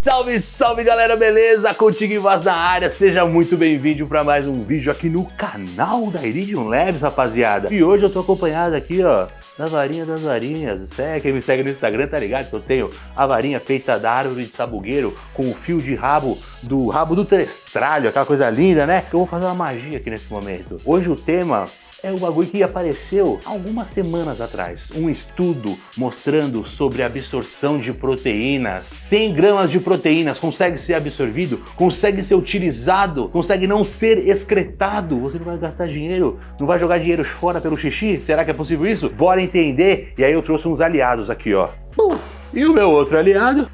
Salve, salve galera, beleza? Contigo em Vaz na área, seja muito bem-vindo para mais um vídeo aqui no canal da Iridium Labs, rapaziada. E hoje eu tô acompanhado aqui, ó, da varinha das varinhas. Quem me segue no Instagram tá ligado que eu tenho a varinha feita da árvore de sabugueiro com o fio de rabo do terestralho, aquela coisa linda, né? Eu vou fazer uma magia aqui nesse momento. Hoje o tema é o bagulho que apareceu algumas semanas atrás. Um estudo mostrando sobre a absorção de proteínas. 100 gramas de proteínas consegue ser absorvido, consegue ser utilizado, consegue não ser excretado. Você não vai gastar dinheiro, não vai jogar dinheiro fora pelo xixi? Será que é possível isso? Bora entender. E aí eu trouxe uns aliados aqui, ó. E o meu outro aliado,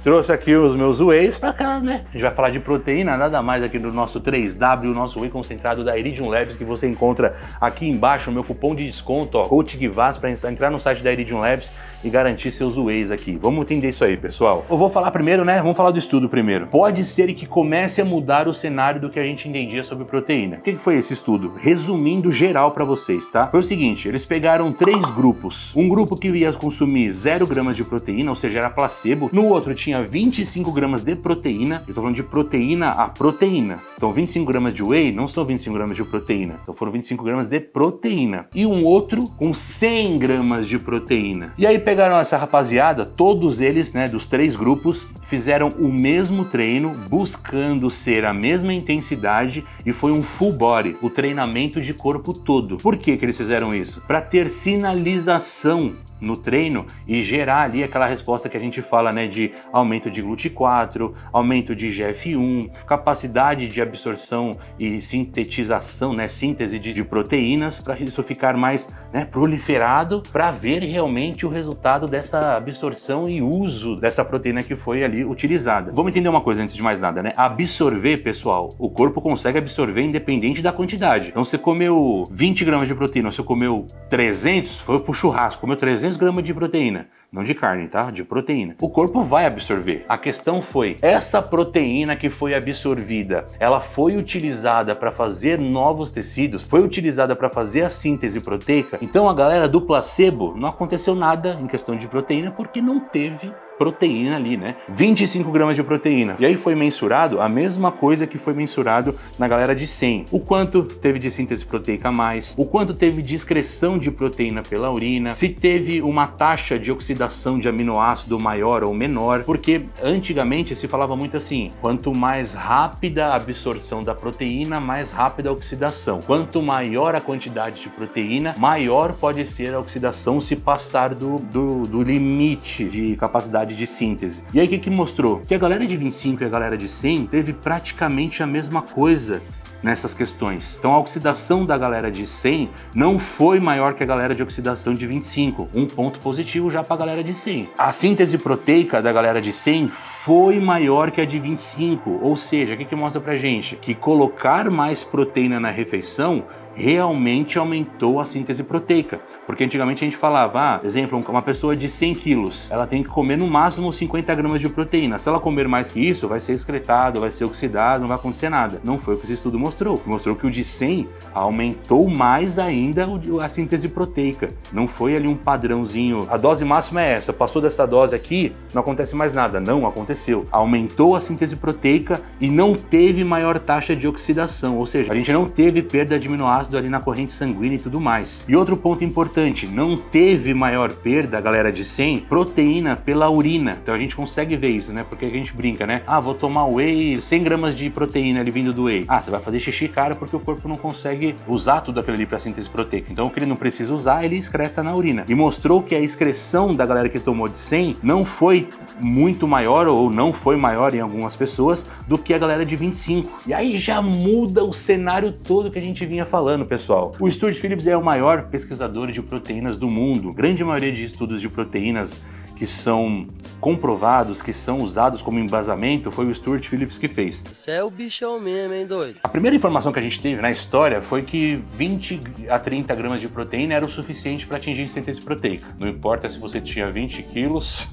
trouxe aqui os meus whey's pra cá, né? A gente vai falar de proteína, nada mais aqui do nosso 3W, o nosso whey concentrado da Iridium Labs, que você encontra aqui embaixo, o meu cupom de desconto, ó, COACHGVAS, pra entrar no site da Iridium Labs e garantir seus whey's aqui. Vamos entender isso aí, pessoal. Eu vou falar primeiro, né? Vamos falar do estudo primeiro. Pode ser que comece a mudar o cenário do que a gente entendia sobre proteína. O que foi esse estudo? Resumindo geral pra vocês, tá? Foi o seguinte, eles pegaram 3 grupos. Um grupo que ia consumir 0 gramas de proteína, ou seja, era placebo. No outro tinha 25 gramas de proteína, eu tô falando de proteína a proteína. Então 25 gramas de whey não são 25 gramas de proteína, então foram 25 gramas de proteína. E um outro com 100 gramas de proteína. E aí pegaram essa rapaziada, todos eles, né, dos 3 grupos, fizeram o mesmo treino, buscando ser a mesma intensidade, e foi um full body, o treinamento de corpo todo. Por que eles fizeram isso? Para ter sinalização no treino e gerar ali aquela resposta que a gente fala, né, de aumento de GLUT4, aumento de GF1, capacidade de absorção e sintetização, né, síntese de proteínas, para isso ficar mais, né, proliferado, para ver realmente o resultado dessa absorção e uso dessa proteína que foi ali utilizada. Vamos entender uma coisa antes de mais nada, né? Absorver, pessoal, o corpo consegue absorver independente da quantidade. Então você comeu 20 gramas de proteína, você comeu 300, foi pro churrasco, comeu 300 gramas de proteína. Não de carne, tá? De proteína. O corpo vai absorver. A questão foi, essa proteína que foi absorvida, ela foi utilizada para fazer novos tecidos? Foi utilizada para fazer a síntese proteica? Então a galera do placebo, não aconteceu nada em questão de proteína porque não teve proteína ali, né? 25 gramas de proteína. E aí foi mensurado a mesma coisa que foi mensurado na galera de 100. O quanto teve de síntese proteica a mais, o quanto teve de excreção de proteína pela urina, se teve uma taxa de oxidação de aminoácido maior ou menor, porque antigamente se falava muito assim, quanto mais rápida a absorção da proteína, mais rápida a oxidação. Quanto maior a quantidade de proteína, maior pode ser a oxidação se passar do limite de capacidade de síntese. E aí o que mostrou? Que a galera de 25 e a galera de 100 teve praticamente a mesma coisa nessas questões. Então a oxidação da galera de 100 não foi maior que a galera de oxidação de 25, um ponto positivo já para a galera de 100. A síntese proteica da galera de 100 foi maior que a de 25, ou seja, o que mostra pra gente? Que colocar mais proteína na refeição realmente aumentou a síntese proteica. Porque antigamente a gente falava, exemplo, uma pessoa de 100 quilos, ela tem que comer no máximo 50 gramas de proteína. Se ela comer mais que isso, vai ser excretado, vai ser oxidado, não vai acontecer nada. Não foi o que esse estudo mostrou. Mostrou que o de 100 aumentou mais ainda a síntese proteica. Não foi ali um padrãozinho, a dose máxima é essa, passou dessa dose aqui, não acontece mais nada. Não aconteceu. Aumentou a síntese proteica e não teve maior taxa de oxidação, ou seja, a gente não teve perda de aminoácidos ali na corrente sanguínea e tudo mais. E outro ponto importante, não teve maior perda, galera de 100, proteína pela urina. Então a gente consegue ver isso, né? Porque a gente brinca, né? Ah, vou tomar whey, 100 gramas de proteína ali vindo do whey. Ah, você vai fazer xixi, cara, porque o corpo não consegue usar tudo aquilo ali para síntese proteica. Então o que ele não precisa usar, ele excreta na urina. E mostrou que a excreção da galera que tomou de 100 não foi muito maior, ou não foi maior em algumas pessoas, do que a galera de 25. E aí já muda o cenário todo que a gente vinha falando, pessoal. O Stuart Phillips é o maior pesquisador de proteínas do mundo. Grande maioria de estudos de proteínas que são comprovados, que são usados como embasamento, foi o Stuart Phillips que fez. Você é o bichão mesmo, hein, doido? A primeira informação que a gente teve na história foi que 20 a 30 gramas de proteína era o suficiente para atingir síntese proteica. Não importa se você tinha 20 quilos,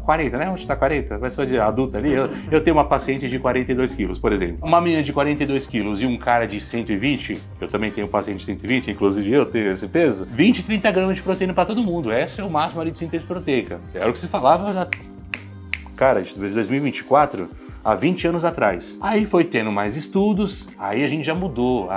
40, né? Onde está 40? Vai ser de adulta ali. Eu tenho uma paciente de 42 quilos, por exemplo. Uma menina de 42 quilos e um cara de 120, eu também tenho um paciente de 120, inclusive eu tenho esse peso, 20, 30 gramas de proteína para todo mundo. Essa é o máximo ali de síntese proteica. Era o que se falava cara, de 2024, há 20 anos atrás. Aí foi tendo mais estudos, aí a gente já mudou.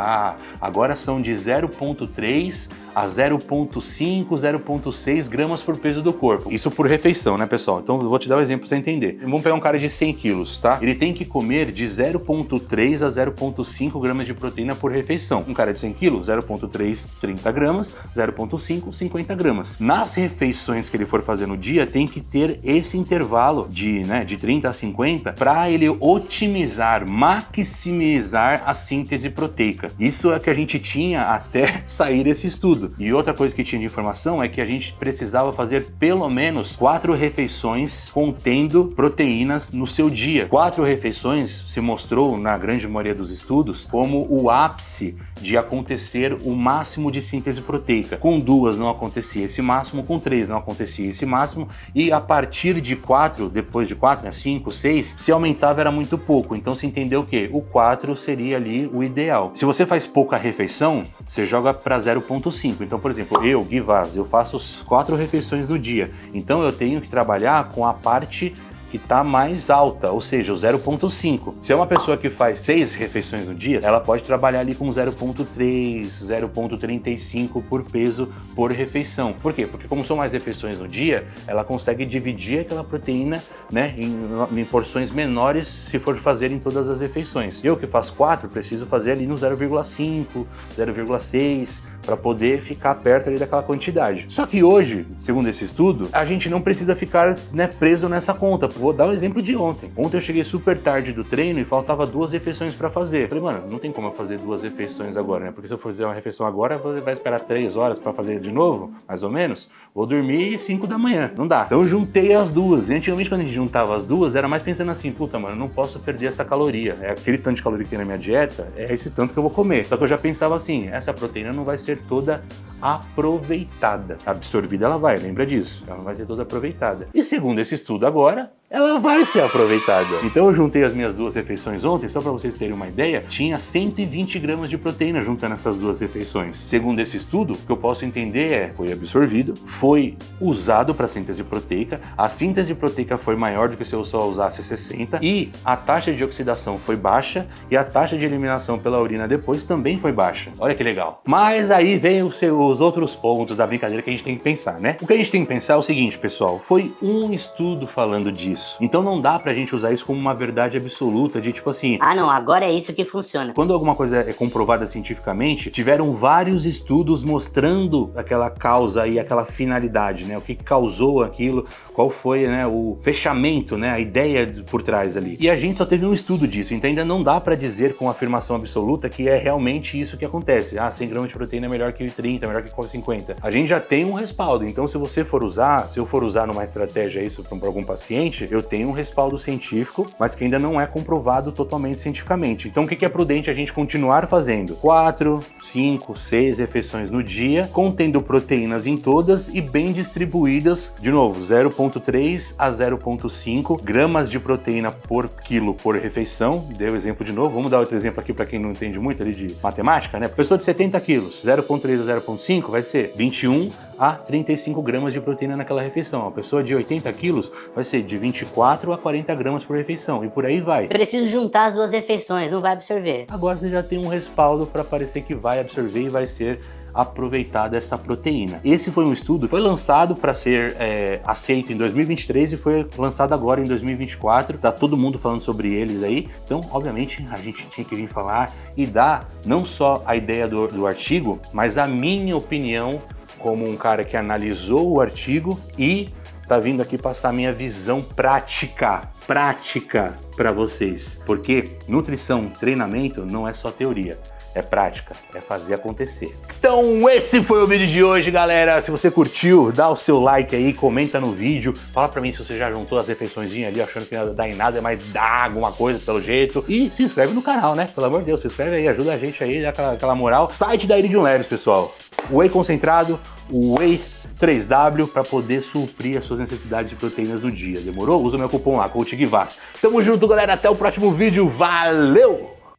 Agora são de 0,3 a 0,5, 0,6 gramas por peso do corpo. Isso por refeição, né, pessoal? Então eu vou te dar um exemplo pra você entender. Vamos pegar um cara de 100 quilos, tá? Ele tem que comer de 0,3 a 0,5 gramas de proteína por refeição. Um cara de 100 quilos, 0,3, 30 gramas, 0,5, 50 gramas. Nas refeições que ele for fazer no dia, tem que ter esse intervalo de 30 a 50 para ele otimizar, maximizar a síntese proteica. Isso é que a gente tinha até sair esse estudo. E outra coisa que tinha de informação é que a gente precisava fazer pelo menos 4 refeições contendo proteínas no seu dia. 4 refeições se mostrou, na grande maioria dos estudos, como o ápice de acontecer o máximo de síntese proteica. Com 2 não acontecia esse máximo, com 3 não acontecia esse máximo, e a partir de 4, depois de 4, 5, 6, se aumentava era muito pouco. Então se entendeu o quê? O 4 seria ali o ideal. Se você faz pouca refeição, você joga para 0,5. Então, por exemplo, eu, Gui Vaz, eu faço 4 refeições no dia. Então eu tenho que trabalhar com a parte que está mais alta, ou seja, o 0,5. Se é uma pessoa que faz 6 refeições no dia, ela pode trabalhar ali com 0,3, 0,35 por peso por refeição. Por quê? Porque como são mais refeições no dia, ela consegue dividir aquela proteína, né, em porções menores se for fazer em todas as refeições. Eu que faço 4, preciso fazer ali no 0,5, 0,6, para poder ficar perto ali daquela quantidade. Só que hoje, segundo esse estudo, a gente não precisa ficar, né, preso nessa conta. Vou dar o exemplo de ontem. Ontem eu cheguei super tarde do treino e faltava 2 refeições para fazer. Falei, mano, não tem como eu fazer 2 refeições agora, né? Porque se eu fazer uma refeição agora, você vai esperar 3 horas para fazer de novo, mais ou menos. Vou dormir 5 da manhã. Não dá. Então eu juntei as duas. E antigamente, quando a gente juntava as duas, era mais pensando assim, puta, mano, eu não posso perder essa caloria. É aquele tanto de caloria que tem na minha dieta, é esse tanto que eu vou comer. Só que eu já pensava assim, essa proteína não vai ser toda aproveitada. Absorvida ela vai, lembra disso. Ela não vai ser toda aproveitada. E segundo esse estudo agora, ela vai ser aproveitada. Então eu juntei as minhas 2 refeições ontem, só para vocês terem uma ideia, tinha 120 gramas de proteína juntando essas 2 refeições. Segundo esse estudo, o que eu posso entender foi absorvido, foi usado para síntese proteica, a síntese proteica foi maior do que se eu só usasse 60 e a taxa de oxidação foi baixa e a taxa de eliminação pela urina depois também foi baixa. Olha que legal. Mas aí vem os outros pontos da brincadeira que a gente tem que pensar, né? O que a gente tem que pensar é o seguinte, pessoal, foi um estudo falando disso. Então não dá pra gente usar isso como uma verdade absoluta de tipo assim, ah não, agora é isso que funciona. Quando alguma coisa é comprovada cientificamente, tiveram vários estudos mostrando aquela causa e aquela finalidade, né? O que causou aquilo, qual foi, né, o fechamento, né, a ideia por trás ali. E a gente só teve um estudo disso, então ainda não dá pra dizer com afirmação absoluta que é realmente isso que acontece. 100 gramas de proteína é melhor que 30, melhor que 50. A gente já tem um respaldo, então se você for usar, se eu for usar numa estratégia isso para algum paciente, eu tenho um respaldo científico, mas que ainda não é comprovado totalmente cientificamente. Então o que é prudente a gente continuar fazendo? 4, 5, 6 refeições no dia, contendo proteínas em todas e bem distribuídas, de novo, 0,3 a 0,5 gramas de proteína por quilo por refeição. Dei o exemplo de novo, vamos dar outro exemplo aqui para quem não entende muito ali de matemática, né? Pessoa de 70 quilos, 0,3 a 0,5 vai ser 21 a 35 gramas de proteína naquela refeição. A pessoa de 80 quilos vai ser de 24 a 40 gramas por refeição e por aí vai. Preciso juntar as 2 refeições, não vai absorver. Agora você já tem um respaldo para parecer que vai absorver e vai ser aproveitada essa proteína. Esse foi um estudo, foi lançado para ser aceito em 2023 e foi lançado agora em 2024. Tá todo mundo falando sobre eles aí. Então, obviamente, a gente tinha que vir falar e dar não só a ideia do artigo, mas a minha opinião como um cara que analisou o artigo e tá vindo aqui passar minha visão prática para vocês. Porque nutrição, treinamento não é só teoria. É prática, é fazer acontecer. Então esse foi o vídeo de hoje, galera. Se você curtiu, dá o seu like aí, comenta no vídeo. Fala pra mim se você já juntou as refeiçõezinhas ali, achando que não dá em nada, mas dá alguma coisa pelo jeito. E se inscreve no canal, né? Pelo amor de Deus, se inscreve aí, ajuda a gente aí, dá aquela moral. Site da Iridium Labs, pessoal. Whey concentrado, Whey 3W para poder suprir as suas necessidades de proteínas do dia. Demorou? Usa o meu cupom lá, CoachGuivaz. Tamo junto, galera. Até o próximo vídeo. Valeu!